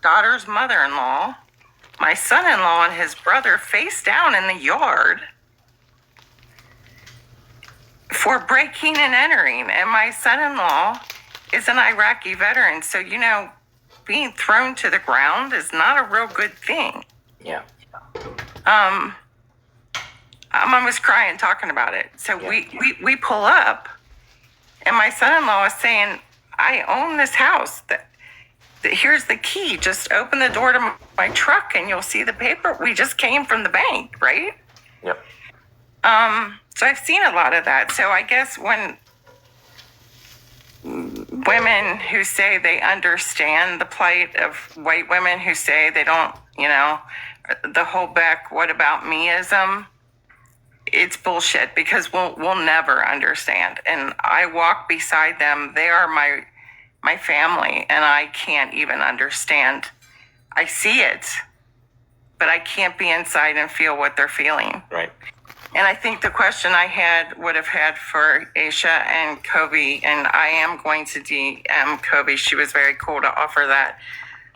daughter's mother-in-law, my son-in-law, and his brother face down in the yard for breaking and entering. And my son-in-law is an Iraqi veteran. So, being thrown to the ground is not a real good thing. Yeah. I'm almost crying talking about it. So we pull up, and my son-in-law is saying, I own this house. Here's the key. Just open the door to my truck and you'll see the paper. We just came from the bank, right? Yep. So I've seen a lot of that. So I guess when women who say they understand the plight of white women who say they don't, the whole Beck, what about meism? It's bullshit, because we'll never understand. And I walk beside them. They are my family, and I can't even understand. I see it, but I can't be inside and feel what they're feeling. Right. And I think the question I would have had for Aisha and Kobe, and I am going to DM Kobe. She was very cool to offer that.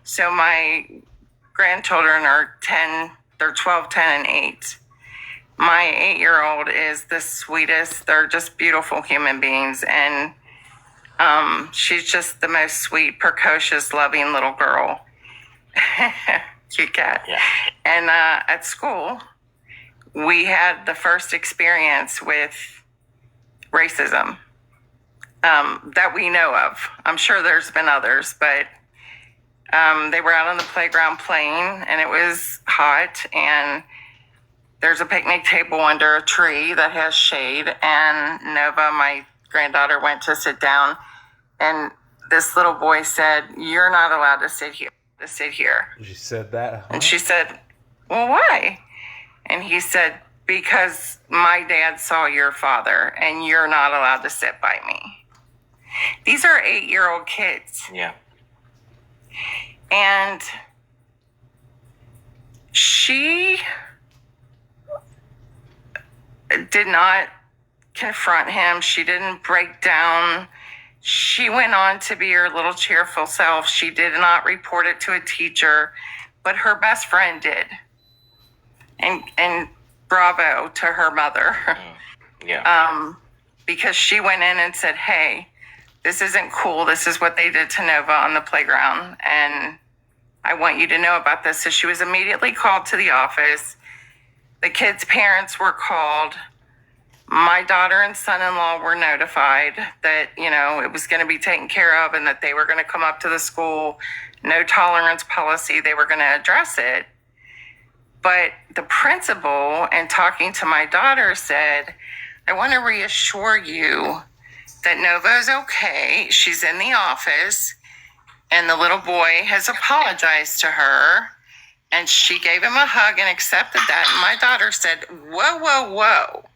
So my grandchildren are 10, they're 12, 10, and 8. My 8-year-old is the sweetest. They're just beautiful human beings. And she's just the most sweet, precocious, loving little girl. Cute cat. Yeah. And at school, we had the first experience with racism that we know of. I'm sure there's been others, but they were out on the playground playing, and it was hot, and there's a picnic table under a tree that has shade, and Nova, my granddaughter, went to sit down, and this little boy said, "You're not allowed to sit here." She said that, huh? And she said, "Well, why?" And he said, "Because my dad saw your father, and you're not allowed to sit by me." These are 8-year-old kids. Yeah. And she did not confront him. She didn't break down. She went on to be her little cheerful self. She did not report it to a teacher, but her best friend did. And bravo to her mother. Yeah. Because she went in and said, "Hey, this isn't cool. This is what they did to Nova on the playground, and I want you to know about this." So she was immediately called to the office. The kids' parents were called. My daughter and son-in-law were notified that, it was going to be taken care of and that they were going to come up to the school. No tolerance policy. They were going to address it. But the principal, and talking to my daughter, said, "I want to reassure you that Nova is okay. She's in the office, and the little boy has apologized to her, and she gave him a hug and accepted that." And my daughter said, "Whoa, whoa, whoa.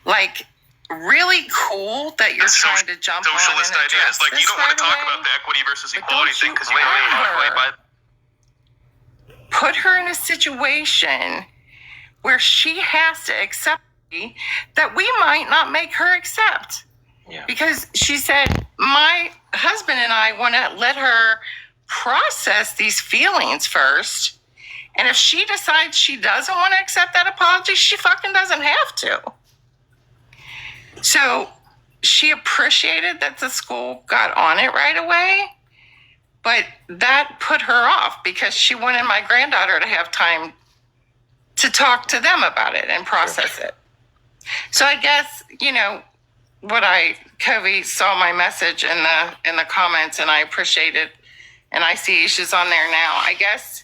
Like, really cool that you're trying to jump on and socialist ideas. Like, you don't want to talk about the equity versus equality thing because you put her in a situation where she has to accept that we might not make her accept." Yeah. Because she said, "My husband and I want to let her process these feelings first. And if she decides she doesn't want to accept that apology, she fucking doesn't have to." So she appreciated that the school got on it right away, but that put her off because she wanted my granddaughter to have time to talk to them about it and process it. So I guess, Kobe saw my message in the comments, and I appreciate it. And I see she's on there now. I guess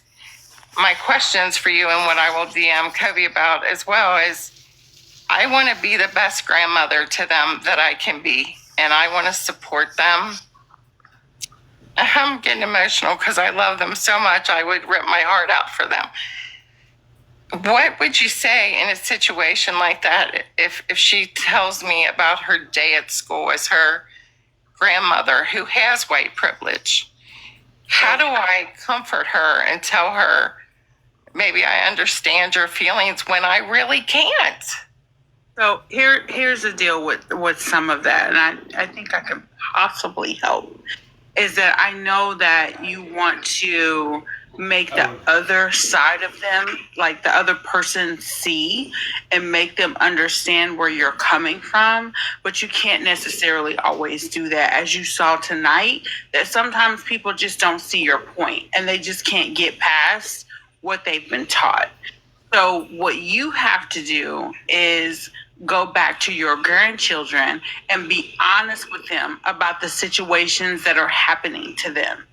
my questions for you, and what I will DM Kobe about as well, is I want to be the best grandmother to them that I can be, and I want to support them. I'm getting emotional because I love them so much. I would rip my heart out for them. What would you say in a situation like that if she tells me about her day at school as her grandmother who has white privilege? How do I comfort her and tell her, maybe I understand your feelings when I really can't? So here's the deal with some of that, and I think I can possibly help. is that I know that you want to make the other side of them, like the other person, see and make them understand where you're coming from, but you can't necessarily always do that. As you saw tonight, that sometimes people just don't see your point and they just can't get past what they've been taught. So what you have to do is go back to your grandchildren and be honest with them about the situations that are happening to them.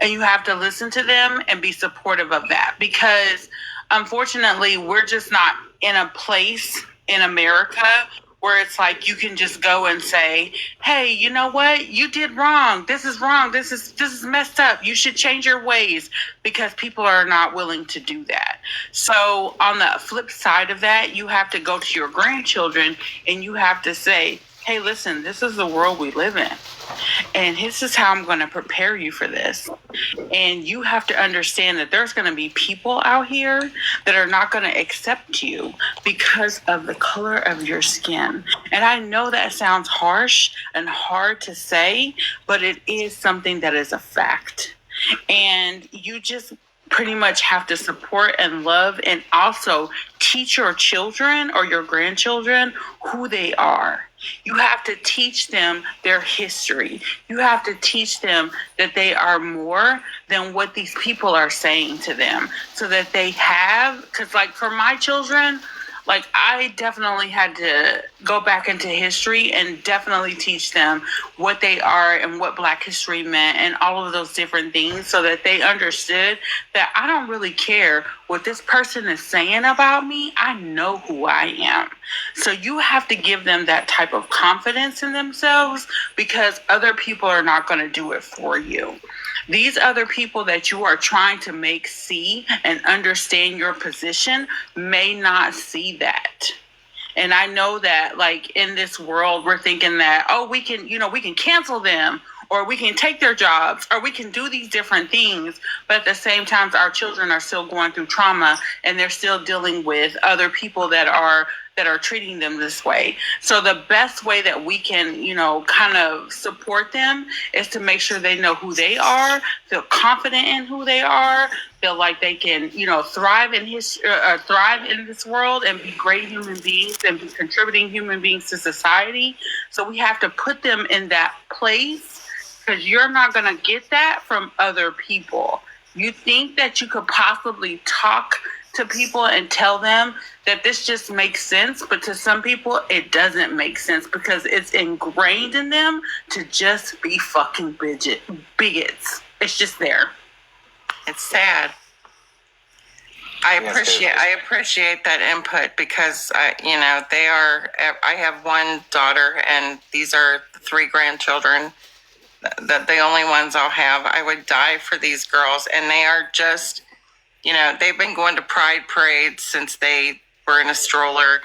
And you have to listen to them and be supportive of that, because unfortunately, we're just not in a place in America where it's like you can just go and say, hey, you know what? You did wrong. This is wrong. This is messed up. You should change your ways, because people are not willing to do that. So on the flip side of that, you have to go to your grandchildren and you have to say, hey, listen, this is the world we live in. And this is how I'm going to prepare you for this. And you have to understand that there's going to be people out here that are not going to accept you because of the color of your skin. And I know that sounds harsh and hard to say, but it is something that is a fact. And you just pretty much have to support and love and also teach your children or your grandchildren who they are. You have to teach them their history. You have to teach them that they are more than what these people are saying to them, so that they have, because like for my children, like I definitely had to go back into history and definitely teach them what they are and what Black history meant and all of those different things, so that they understood that I don't really care what this person is saying about me. I know who I am. So you have to give them that type of confidence in themselves, because other people are not going to do it for you. These other people that you are trying to make see and understand your position may not see that. And I know that like in this world, we're thinking that, oh, we can cancel them, or we can take their jobs, or we can do these different things. But at the same time, our children are still going through trauma and they're still dealing with other people that are treating them this way. So the best way that we can, kind of support them is to make sure they know who they are, feel confident in who they are, feel like they can, thrive in this world and be great human beings and be contributing human beings to society. So we have to put them in that place, because you're not going to get that from other people. You think that you could possibly talk to people and tell them that this just makes sense, but to some people it doesn't make sense, because it's ingrained in them to just be fucking bigots. It's just there. It's sad. I appreciate that input, because I have one daughter and these are 3 grandchildren, the only ones I'll have. I would die for these girls, and they are just, they've been going to pride parades since they were in a stroller.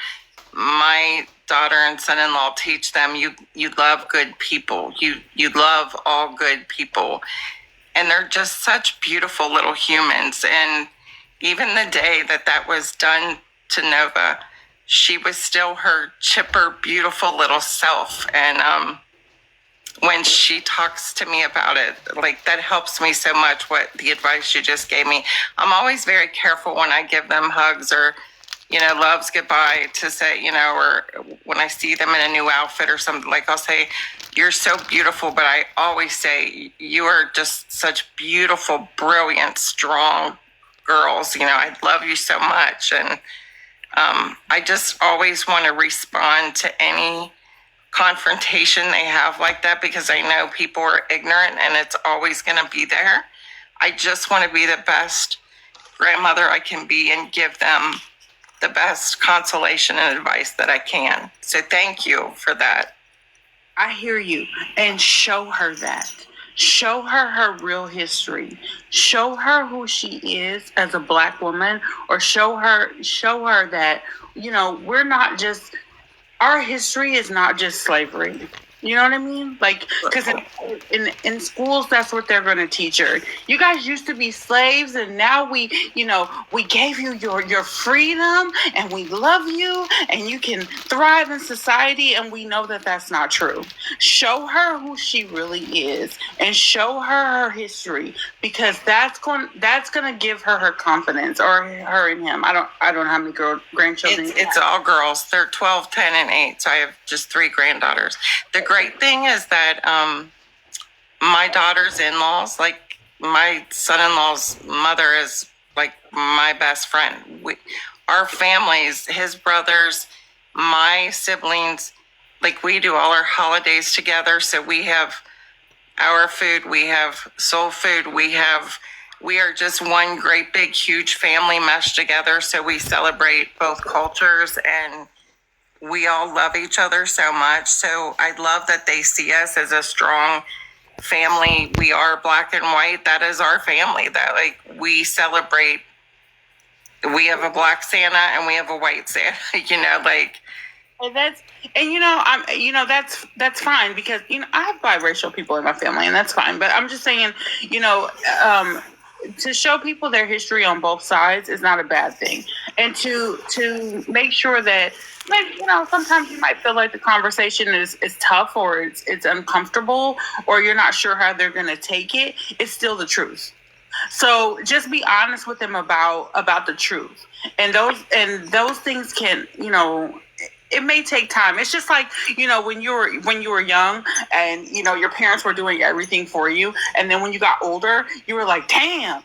My daughter and son-in-law teach them you love good people. You love all good people. And they're just such beautiful little humans. And even the day that was done to Nova, she was still her chipper, beautiful little self. And when she talks to me about it, like that helps me so much, what the advice you just gave me. I'm always very careful when I give them hugs or, loves goodbye, to say, or when I see them in a new outfit or something, like I'll say, you're so beautiful, but I always say, you are just such beautiful, brilliant, strong girls. I love you so much. And I just always want to respond to any confrontation they have like that, because I know people are ignorant and it's always going to be there. I just want to be the best grandmother I can be and give them the best consolation and advice that I can. So thank you for that. I hear you. And show her that. Show her her real history. Show her who she is as a Black woman, or show her that, we're not just, our history is not just slavery. You know what I mean? Like, because in schools, that's what they're going to teach her. You guys used to be slaves, and now we gave you your freedom, and we love you, and you can thrive in society. And we know that that's not true. Show her who she really is, and show her her history, because that's going to give her confidence, or her and him. I don't know how many grandchildren. It's all girls. They're 12, 10, and 8. So I have just 3 granddaughters. The great thing is that my daughter's in-laws, like my son-in-law's mother is like my best friend. Our families, his brothers, my siblings, like we do all our holidays together. So we have our food, we have soul food, we are just one great big huge family meshed together. So we celebrate both cultures, and we all love each other so much. So I love that they see us as a strong family. We are black and white. That is our family. That like we celebrate. We have a black Santa and we have a white Santa. Like. And that's fine, because I have biracial people in my family, and that's fine. But I'm just saying, to show people their history on both sides is not a bad thing, and to make sure that maybe sometimes you might feel like the conversation is tough, or it's uncomfortable, or you're not sure how they're going to take it. It's still the truth. So just be honest with them about the truth, and those things can it may take time. It's just like, when you were young, and, your parents were doing everything for you. And then when you got older, you were like, damn,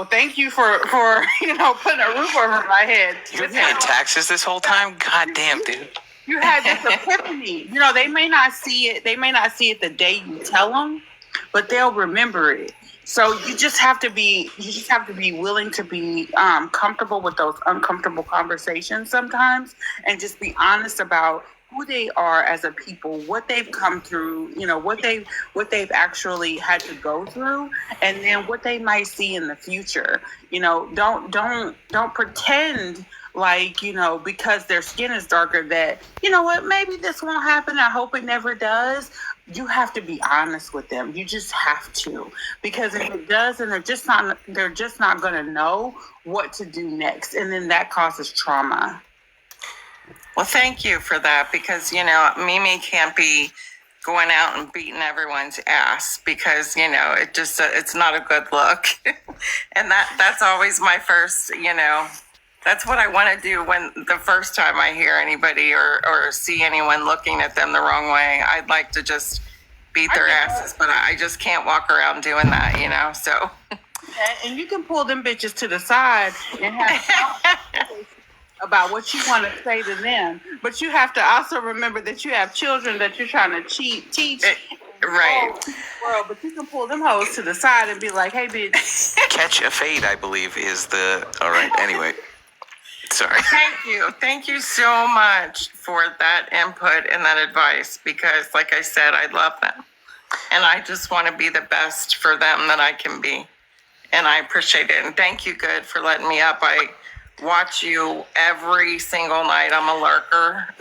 thank you for putting a roof over my head. You're paying taxes this whole time? God damn, dude. You had this epiphany. They may not see it. They may not see it the day you tell them, but they'll remember it. So you just have to be willing to be comfortable with those uncomfortable conversations sometimes, and just be honest about who they are as a people, what they've come through, what they've actually had to go through, and then what they might see in the future. Don't pretend like, because their skin is darker that, maybe this won't happen. I hope it never does. You have to be honest with them. You just have to, because if it does, and they're just not going to know what to do next. And then that causes trauma. Well, thank you for that, because, Mimi can't be going out and beating everyone's ass, because, it's not a good look. And that's always my first, that's what I want to do when the first time I hear anybody or see anyone looking at them the wrong way. I'd like to just beat their asses, but I just can't walk around doing that, so. And you can pull them bitches to the side and have about what you want to say to them. But you have to also remember that you have children that you're trying to teach. Right. World, but you can pull them hoes to the side and be like, hey, bitch. Catch a fade, I believe, is the... All right, anyway. Sorry. Thank you so much for that input and that advice, because like I said, I love them, and I just want to be the best for them that I can be, and I appreciate it. And thank you, Good, for letting me up. I watch you every single night. I'm a lurker.